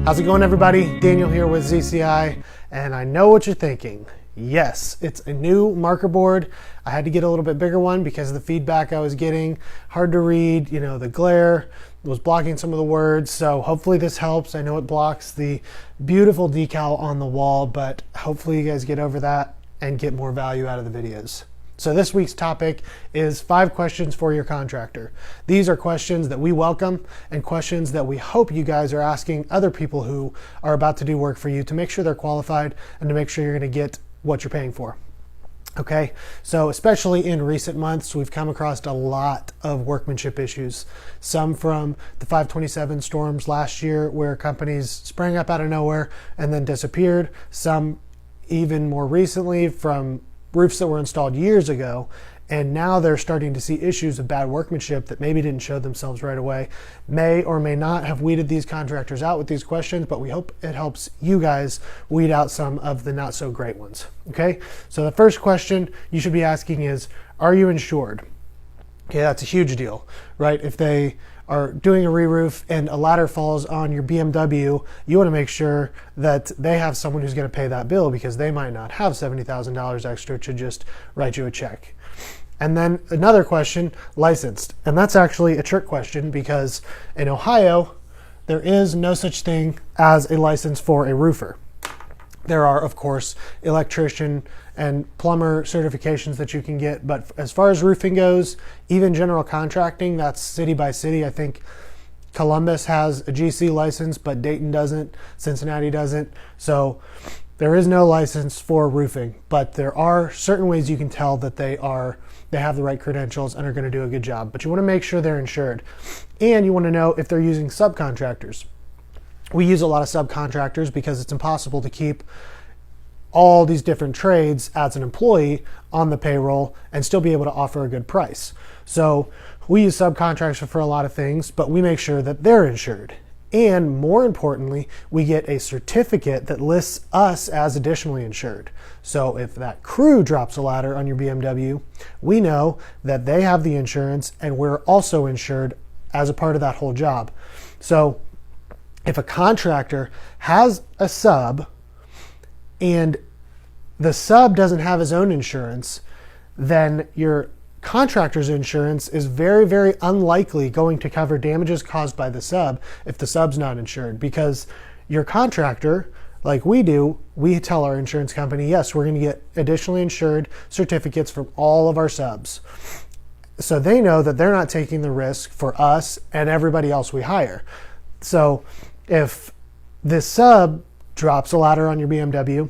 How's it going, everybody? Daniel here with ZCI, and I know what you're thinking. Yes, it's a new marker board. I had to get a little bit bigger one because of the feedback I was getting. Hard to read, the glare was blocking some of the words, so hopefully this helps. I know it blocks the beautiful decal on the wall, but hopefully you guys get over that and get more value out of the videos. So this week's topic is 5 questions for your contractor. These are questions that we welcome and questions that we hope you guys are asking other people who are about to do work for you to make sure they're qualified and to make sure you're going to get what you're paying for. Okay, so especially in recent months, we've come across a lot of workmanship issues. Some from the 527 storms last year where companies sprang up out of nowhere and then disappeared. Some even more recently from roofs that were installed years ago, and now they're starting to see issues of bad workmanship that maybe didn't show themselves right away. May or may not have weeded these contractors out with these questions, but we hope it helps you guys weed out some of the not so great ones. Okay, so the first question you should be asking is, are you insured? Okay, that's a huge deal, right? If they are doing a re-roof and a ladder falls on your BMW, you want to make sure that they have someone who's going to pay that bill, because they might not have $70,000 extra to just write you a check. And then another question, licensed. And that's actually a trick question, because in Ohio, there is no such thing as a license for a roofer. There are, of course, electrician and plumber certifications that you can get. But as far as roofing goes, even general contracting, that's city by city. I think Columbus has a GC license, but Dayton doesn't, Cincinnati doesn't. So there is no license for roofing, but there are certain ways you can tell that they have the right credentials and are going to do a good job. But you want to make sure they're insured. And you want to know if they're using subcontractors. We use a lot of subcontractors because it's impossible to keep all these different trades as an employee on the payroll and still be able to offer a good price. So we use subcontractors for a lot of things, but we make sure that they're insured. And more importantly, we get a certificate that lists us as additionally insured. So if that crew drops a ladder on your BMW, we know that they have the insurance and we're also insured as a part of that whole job. So if a contractor has a sub and the sub doesn't have his own insurance, then your contractor's insurance is very, very unlikely going to cover damages caused by the sub if the sub's not insured, because your contractor, like we do, we tell our insurance company, yes, we're going to get additionally insured certificates from all of our subs. So they know that they're not taking the risk for us and everybody else we hire. So if this sub drops a ladder on your BMW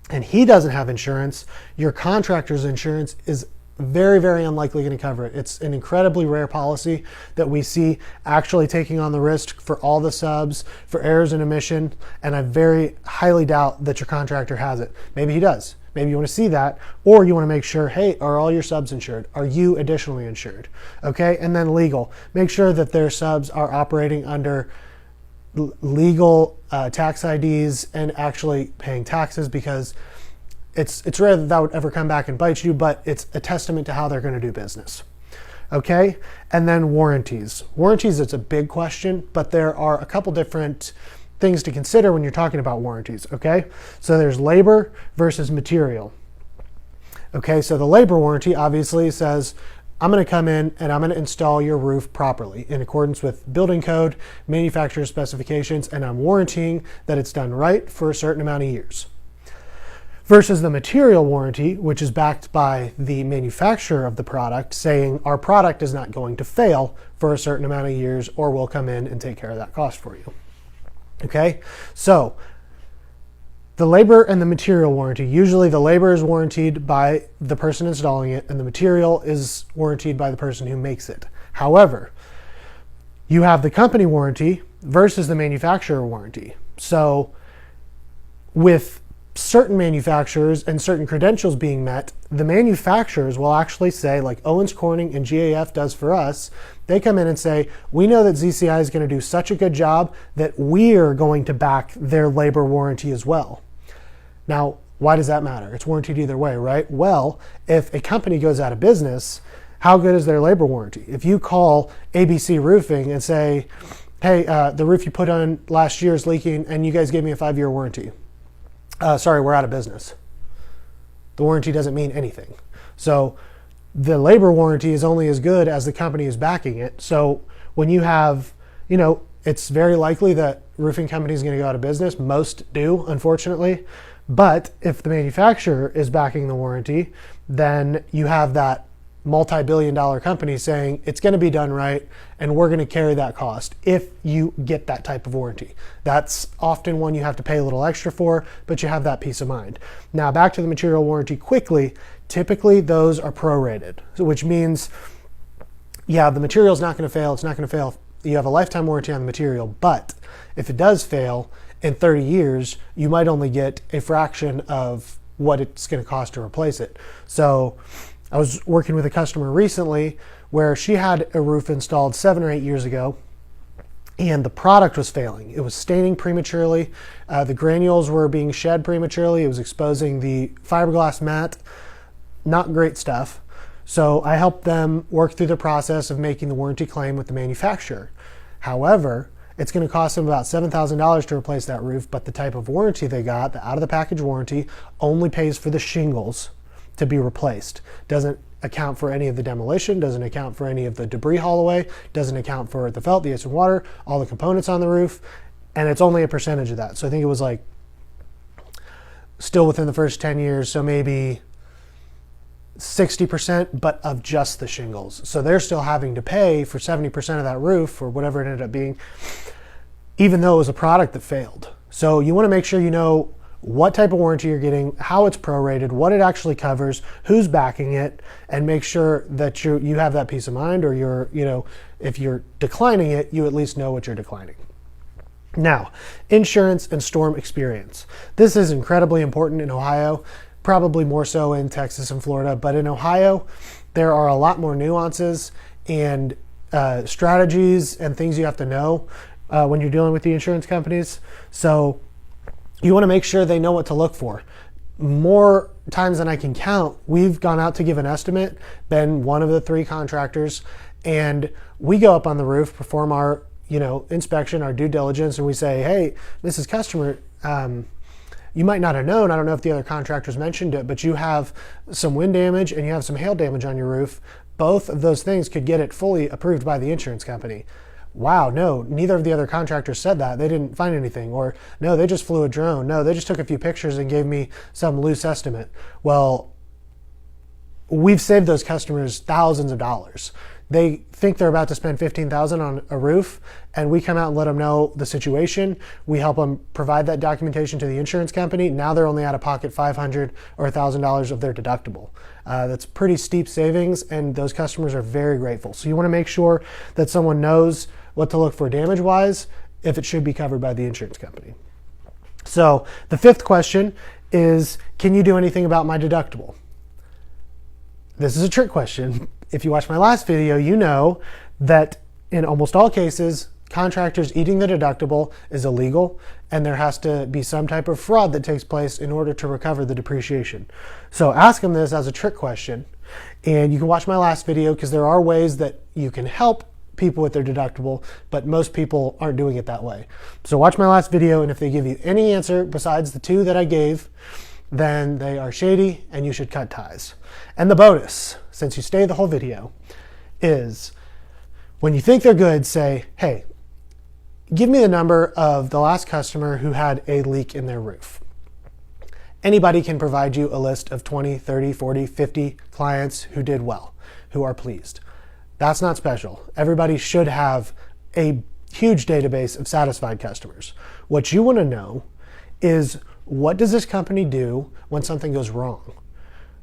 and he doesn't have insurance, your contractor's insurance is very, very unlikely going to cover it. It's an incredibly rare policy that we see actually taking on the risk for all the subs, for errors in emission, and I very highly doubt that your contractor has it. Maybe he does. Maybe you want to see that, or you want to make sure, hey, are all your subs insured? Are you additionally insured? Okay, and then legal. Make sure that their subs are operating under legal tax IDs and actually paying taxes, because it's rare that would ever come back and bite you, but it's a testament to how they're going to do business. Okay, and then warranties. Warranties, it's a big question, but there are a couple different things to consider when you're talking about warranties. Okay, so there's labor versus material. Okay, so the labor warranty obviously says, I'm going to come in and I'm going to install your roof properly in accordance with building code, manufacturer specifications, and I'm warranting that it's done right for a certain amount of years. Versus the material warranty, which is backed by the manufacturer of the product, saying our product is not going to fail for a certain amount of years, or we'll come in and take care of that cost for you. Okay, so the labor and the material warranty. Usually the labor is warranted by the person installing it and the material is warranted by the person who makes it. However, you have the company warranty versus the manufacturer warranty. So with certain manufacturers and certain credentials being met, the manufacturers will actually say, like Owens Corning and GAF does for us, they come in and say, we know that ZCI is going to do such a good job that we're going to back their labor warranty as well. Now, why does that matter? It's warranted either way, right? Well, if a company goes out of business, how good is their labor warranty? If you call ABC Roofing and say, hey, the roof you put on last year is leaking and you guys gave me a 5-year warranty. Sorry, we're out of business. The warranty doesn't mean anything. So the labor warranty is only as good as the company is backing it. So when you have, it's very likely that roofing company is going to go out of business. Most do, unfortunately. But if the manufacturer is backing the warranty, then you have that multi-billion-dollar company saying it's going to be done right and we're going to carry that cost if you get that type of warranty. That's often one you have to pay a little extra for, but you have that peace of mind. Now back to the material warranty quickly. Typically those are prorated, which means, yeah, the material is not going to fail. It's not going to fail. You have a lifetime warranty on the material, but if it does fail in 30 years, you might only get a fraction of what it's going to cost to replace it. So I was working with a customer recently where she had a roof installed 7 or 8 years ago and the product was failing. It was staining prematurely. The granules were being shed prematurely. It was exposing the fiberglass mat. Not great stuff. So I helped them work through the process of making the warranty claim with the manufacturer. However, it's going to cost them about $7,000 to replace that roof, but the type of warranty they got, the out-of-the-package warranty, only pays for the shingles to be replaced. Doesn't account for any of the demolition, doesn't account for any of the debris haul away, doesn't account for the felt, the ice and water, all the components on the roof, and it's only a percentage of that. So I think it was like still within the first 10 years, so maybe 60%, but of just the shingles. So they're still having to pay for 70% of that roof or whatever it ended up being, even though it was a product that failed. So you want to make sure you know what type of warranty you're getting, how it's prorated, what it actually covers, who's backing it, and make sure that you have that peace of mind, or if you're declining it, you at least know what you're declining. Now, insurance and storm experience. This is incredibly important in Ohio, probably more so in Texas and Florida, but in Ohio, there are a lot more nuances and strategies and things you have to know when you're dealing with the insurance companies. So you want to make sure they know what to look for. More times than I can count, we've gone out to give an estimate, been one of the 3 contractors, and we go up on the roof, perform our inspection, our due diligence, and we say, hey, this is customer, you might not have known, I don't know if the other contractors mentioned it, but you have some wind damage and you have some hail damage on your roof. Both of those things could get it fully approved by the insurance company. Wow, no, neither of the other contractors said that. They didn't find anything. Or no, they just flew a drone. No, they just took a few pictures and gave me some loose estimate. Well, we've saved those customers thousands of dollars. They think they're about to spend $15,000 on a roof, and we come out and let them know the situation. We help them provide that documentation to the insurance company. Now they're only out of pocket $500 or $1,000 of their deductible. That's pretty steep savings, and those customers are very grateful. So you want to make sure that someone knows what to look for damage-wise, if it should be covered by the insurance company. So the 5th question is, can you do anything about my deductible? This is a trick question. If you watched my last video, you know that in almost all cases, contractors eating the deductible is illegal, and there has to be some type of fraud that takes place in order to recover the depreciation. So ask them this as a trick question, and you can watch my last video because there are ways that you can help people with their deductible, but most people aren't doing it that way. So watch my last video, and if they give you any answer besides the 2 that I gave, then they are shady and you should cut ties. And the bonus, since you stay the whole video, is when you think they're good, say, hey, give me the number of the last customer who had a leak in their roof. Anybody can provide you a list of 20, 30, 40, 50 clients who did well, who are pleased. That's not special. Everybody should have a huge database of satisfied customers. What you want to know is, what does this company do when something goes wrong?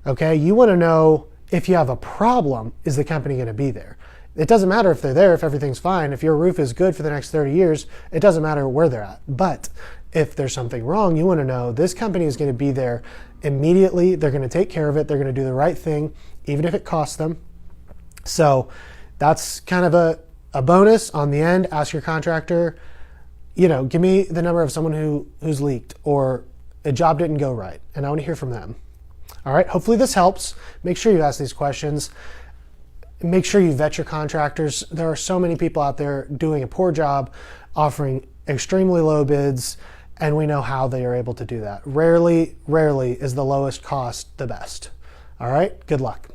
Okay, you want to know if you have a problem, is the company going to be there? It doesn't matter if they're there, if everything's fine. If your roof is good for the next 30 years, it doesn't matter where they're at. But if there's something wrong, you want to know this company is going to be there immediately. They're going to take care of it. They're going to do the right thing, even if it costs them. So that's kind of a bonus on the end. Ask your contractor, give me the number of someone who's leaked, or a job didn't go right, and I want to hear from them. All right, hopefully this helps. Make sure you ask these questions. make sure you vet your contractors. There are so many people out there doing a poor job, offering extremely low bids, and we know how they are able to do that. Rarely is the lowest cost the best. All right, good luck.